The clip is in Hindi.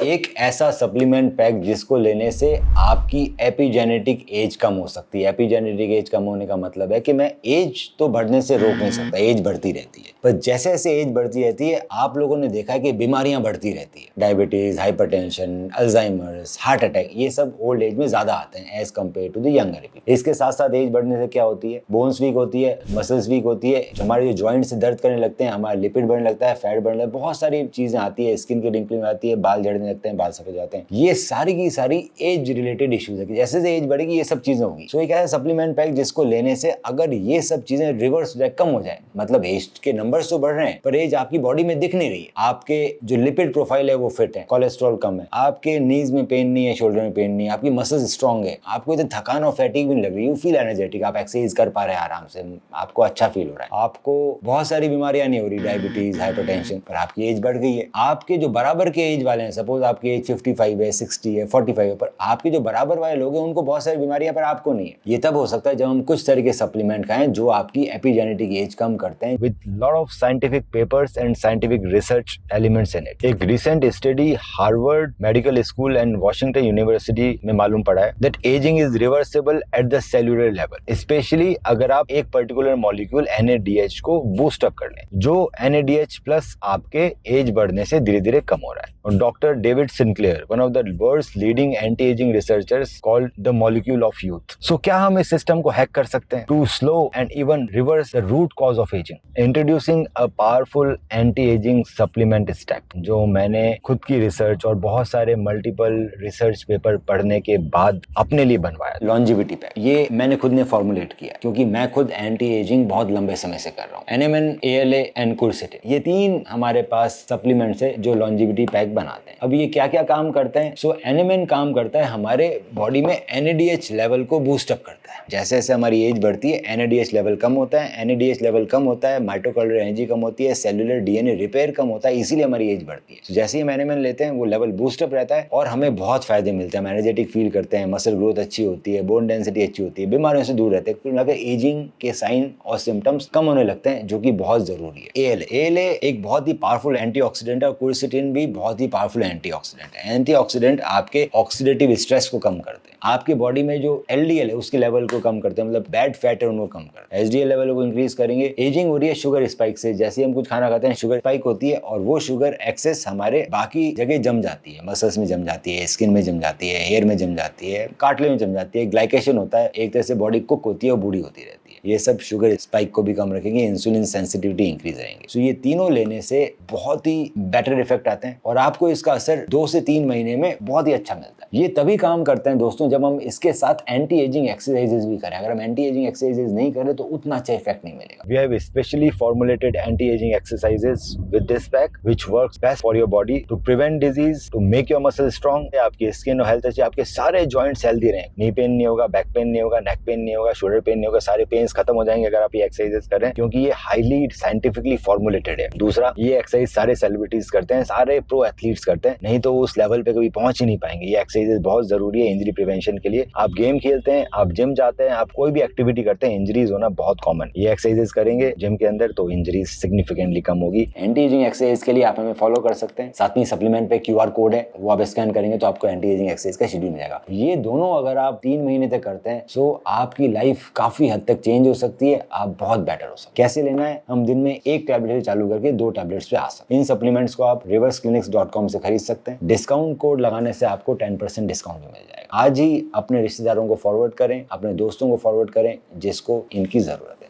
एक ऐसा सप्लीमेंट पैक जिसको लेने से आपकी एपिजेनेटिक एज कम हो सकती है। एपिजेनेटिक एज कम होने का मतलब है कि मैं एज तो बढ़ने से रोक नहीं सकता, एज बढ़ती रहती है, पर जैसे जैसे एज बढ़ती रहती है आप लोगों ने देखा है कि बीमारियां बढ़ती रहती है। Diabetes, hypertension, Alzheimer's, heart attack, ये सब ओल्ड एज में ज्यादा आते हैं age compare to the younger people. इसके साथ साथ एज बढ़ने से क्या होती है, बोन्स वीक होती है, मसल्स वीक होती है, हमारे जो जॉइंट से दर्द करने लगते हैं, हमारा लिपिड बढ़ने लगता है, फैट बढ़ने लगता है, बहुत सारी चीजें आती है, स्किन की रिंकलिंग आती है, बाल झड़ने लगते हैं, बाल सफेद जाते हैं। ये सारी की सारी एज रिलेटेड इश्यूज है। जैसे जैसे एज बढ़ेगी ये सब चीजें होगी। सो एक ऐसा सप्लीमेंट पैक जिसको लेने से अगर ये सब चीजें रिवर्स हो जाए, कम हो जाए, मतलब एज के नंबर्स तो बढ़ रहे हैं पर एज आपकी बॉडी में दिख नहीं रही है, आपके जो लिपिड प्रोफाइल है वो फिट है, कोलेस्ट्रॉल कम है, आपके नीज में पेन नहीं है, शोल्डर में पेन नहीं है, आपकी मसल्स स्ट्रांग है, आपको इतनी थकान और फैटिग भी नहीं लग रही, यू फील एनर्जेटिक, आप एक्सरसाइज कर पा रहे हैं आराम से, आपको अच्छा फील हो रहा है, आपको बहुत सारी बीमारियां नहीं हो रही, डायबिटीज, हाइपरटेंशन, पर आपकी एज बढ़ गई है। आपके जो बराबर के एज वाले हैं, सपोज आपकी एज 55 है, 60 है, 45 है, पर आपके जो बराबर वाले लोग हैं उनको बहुत सारी बीमारियां पर आपको नहीं है। ये तब हो सकता है जब हम कुछ तरह के सप्लीमेंट खाएं जो आपकी एपिजेनेटिक एज कम करते हैं, with lot of scientific papers and scientific research elements in it. एक recent study Harvard medical school and Washington university में मालूम पड़ा है that ageing is reversible at the cellular level, especially अगर आप एक पर्टिकुलर मॉलिक्यूल NADH को बूस्ट अप कर लें, जो NADH प्लस आपके एज बढ़ने से धीरे धीरे कम हो रहा है। और doctor David Sinclair, one of the world's leading anti ageing researchers, called the molecule of youth. So क्या हम इस सिस्टम को हैक कर सकते हैं to slow and even reverse the root cause of ageing? Introducing a powerful anti ageing supplement stack, जो मैंने खुद की रिसर्च और बहुत सारे मल्टीपल रिसर्च पेपर पढ़ने के बाद अपने लिए बनवाया। लॉन्जिविटी पैक, ये मैंने खुद ने फॉर्मुलेट किया क्योंकि मैं खुद एंटी एजिंग बहुत लंबे समय से कर रहा हूँ। NMN, ALA एंड क्विरसेटिन, ये 3 हमारे पास सप्लीमेंट्स है जो लॉन्जिविटी पैक बनाते हैं। अब ये क्या क्या काम करते हैं? सो NMN काम करता है हमारे बॉडी में NADH लेवल को बूस्ट अप करता है। जैसे जैसे हमारी एज बढ़ती है NADH लेवल कम होता है, NADH लेवल कम होता है, माइटोकॉन्ड्रियल एनर्जी कम होती है, सेलुलर DNA रिपेयर कम होता है, इसीलिए हमारी एज बढ़ती है। जैसे ही हम NMN लेते हैं वो लेवल बूस्ट अप रहता है और हमें बहुत फायदे मिलते हैं, हम एनर्जेटिक फील करते हैं, मसल ग्रोथ अच्छी होती है, बोन डेंसिटी अच्छी होती है, बीमारियों से दूर रहते हैं, क्योंकि एजिंग के साइन और सिम्टम्स कम होने लगते हैं, जो कि बहुत जरूरी है। ALA एक बहुत ही पावरफुल एंटीऑक्सीडेंट है और क्विरसेटिन भी बहुत ही पावरफुल एंटीऑक्सीडेंट है। एंटीऑक्सीडेंट आपके ऑक्सीडेटिव स्ट्रेस को कम करते हैं, आपके बॉडी में जो LDL है उसके लेवल को कम करते हैं, मतलब बैड फैट है उनको कम करते हैं, HDL लेवल को इंक्रीज करेंगे। एजिंग हो रही है शुगर स्पाइक से, जैसे हम कुछ खाना खाते हैं शुगर स्पाइक होती है और वो शुगर एक्सेस हमारे बाकी जगह जम जाती है, मसल्स में जम जाती है, स्किन में जम जाती है, हेयर में जम जाती है, कार्टिलेज में जम जाती है, ग्लाइकेशन होता है, एक तरह से बॉडी कुक होती है और बूढ़ी होती रहती है। ये सब शुगर स्पाइक को भी कम रखेंगे, इंसुलिन सेंसिटिविटी इंक्रीज रहेंगे। सो ये तीनों लेने से बहुत ही बेटर इफेक्ट आते हैं और आपको इसका असर 2 से 3 महीने में बहुत ही अच्छा मिलता है। ये तभी काम करते हैं दोस्तों जब हम इसके साथ एंटी एजिंग एक्सरसाइजेज भी करें। अगर हम एंटी एजिंग एक्सरसाइजेज नहीं करें तो उतना अच्छा इफेक्ट नहीं मिलेगा। We have specially formulated anti-aging exercises with this pack, which works best for your body to prevent disease, to make your muscles strong, आपकी स्किन और हेल्थ अच्छी, आपके सारे जॉइंट्स हेल्दी रहें, नी पेन नहीं होगा, बैक पेन नहीं होगा, नेक पेन नहीं होगा, शोल्डर पेन नहीं होगा, सारे पेन्स खत्म हो जाएंगे अगर आप ये एक्सरसाइजेस करें, क्योंकि ये हाईली साइंटिफिकली फॉर्मुलेटेड है। दूसरा, ये एक्सरसाइज सारे सेलिब्रिटीज करते हैं, सारे प्रो एथलीट्स करते हैं, नहीं तो वो उस लेवल पे कभी पहुंच ही नहीं पाएंगे। ये एक्सरसाइजेस बहुत जरूरी है इंजरी प्रिवेंशन के लिए। आप गेम खेलते हैं, आप जिम जाते हैं, आप कोई भी एक्टिविटी करते हैं, इंजरीज होना बहुत कॉमन। ये एक्सरसाइजेस करेंगे जिम के अंदर तो इंजरीज सिग्निफिकेंटली कम होगी। एंटी एजिंग एक्सरसाइज के लिए आप हमें फॉलो कर सकते हैं, साथ में सप्लीमेंट पे QR कोड है, वो आप स्कैन करेंगे तो आपको एंटी एजिंग एक्सरसाइज का शेड्यूल मिलेगा। ये दोनों अगर आप 3 महीने तक करते हैं सो आपकी लाइफ काफी हद तक चेंज हो सकती है, आप बहुत बेटर हो सकते हैं। कैसे लेना है? हम दिन में 1 टैबलेट चालू करके 2 टैबलेट्स पे आ सकते हैं। इन सप्लीमेंट्स को आप reverseclinics.com से खरीद सकते हैं। डिस्काउंट कोड लगाने से आपको 10% डिस्काउंट भी मिल जाएगा। आज ही अपने रिश्तेदारों को फॉरवर्ड करें, अपने दोस्तों को फॉरवर्ड करें जिसको इनकी जरूरत है।